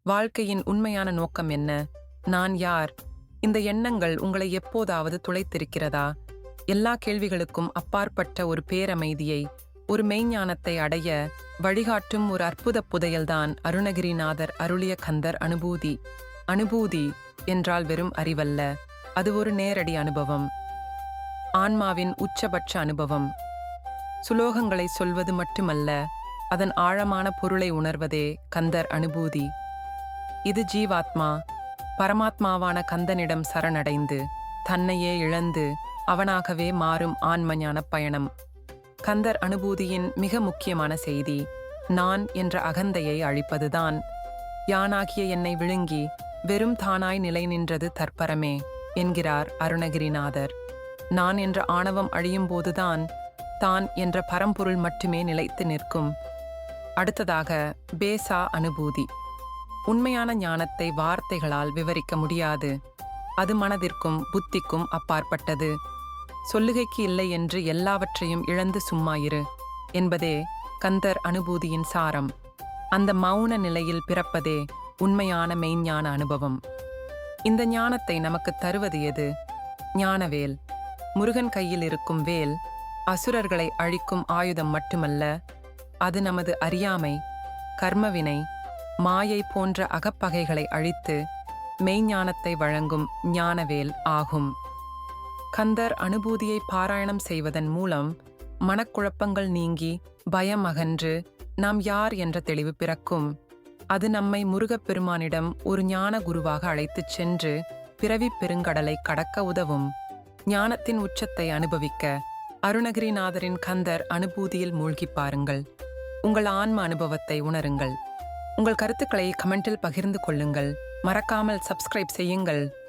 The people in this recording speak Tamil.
வாழ்க்கையின் உண்மையான நோக்கம் என்ன? நான் யார்? இந்த எண்ணங்கள் உங்களை எப்போதாவது துளைத்திருக்கிறதா? எல்லா கேள்விகளுக்கும் அப்பாற்பட்ட ஒரு பேரமைதியை, ஒரு மெய்ஞானத்தை அடைய வழிகாட்டும் ஒரு அற்புத புதையல்தான் அருணகிரிநாதர் அருளிய கந்தர் அனுபூதி. அனுபூதி என்றால் வெறும் அறிவல்ல, அது ஒரு நேரடி அனுபவம். ஆன்மாவின் உச்சபட்ச அனுபவம். சுலோகங்களை சொல்வது மட்டுமல்ல, அதன் ஆழமான பொருளை உணர்வதே கந்தர் அனுபூதி. இது ஜீவாத்மா பரமாத்மாவான கந்தனிடம் சரணடைந்து தன்னையே இழந்து அவனாகவே மாறும் ஆன்மஞான பயணம். கந்தர் அனுபூதியின் மிக முக்கியமான செய்தி நான் என்ற அகந்தையை அழிப்பதுதான். யானாகிய என்னை விழுங்கி வெறும் தானாய் நிலை நின்றது தற்பரமே என்கிறார் அருணகிரிநாதர். நான் என்ற ஆணவம் அழியும் போதுதான் தான் என்ற பரம்பொருள் மட்டுமே நிலைத்து நிற்கும். அடுத்ததாக பேசா அனுபூதி. உண்மையான ஞானத்தை வார்த்தைகளால் விவரிக்க முடியாது. அது மனதிற்கும் புத்திக்கும் அப்பாற்பட்டது. சொல்லுகைக்கு இல்லை என்று எல்லாவற்றையும் இழந்து சும்மா இரு என்பதே கந்தர் அனுபூதியின் சாரம். அந்த மௌன நிலையில் பிறப்பதே உண்மையான மெய்ஞான அனுபவம். இந்த ஞானத்தை நமக்கு தருவது எது? ஞானவேல். முருகன் கையில் இருக்கும் வேல் அசுரர்களை அழிக்கும் ஆயுதம் மட்டுமல்ல, அது நமது அறியாமை, கர்மவினை, மாயை போன்ற அகப்பகைகளை அழித்து மெய்ஞானத்தை வழங்கும் ஞானவேல் ஆகும். கந்தர் அனுபூதியை பாராயணம் செய்வதன் மூலம் மனக்குழப்பங்கள் நீங்கி பயம் அகன்று நாம் யார் என்ற தெளிவு பிறக்கும். அது நம்மை முருகப்பெருமானிடம் ஒரு ஞான குருவாக அழைத்துச் சென்று பிறவிப் பெருங்கடலை கடக்க உதவும். ஞானத்தின் உச்சத்தை அனுபவிக்க அருணகிரிநாதரின் கந்தர் அனுபூதியில் மூழ்கிப் பாருங்கள். உங்கள் ஆன்ம அனுபவத்தை உணருங்கள். உங்கள் கருத்துக்களை கமெண்டில் பகிர்ந்து கொள்ளுங்கள். மறக்காமல் சப்ஸ்கிரைப் செய்யுங்கள்.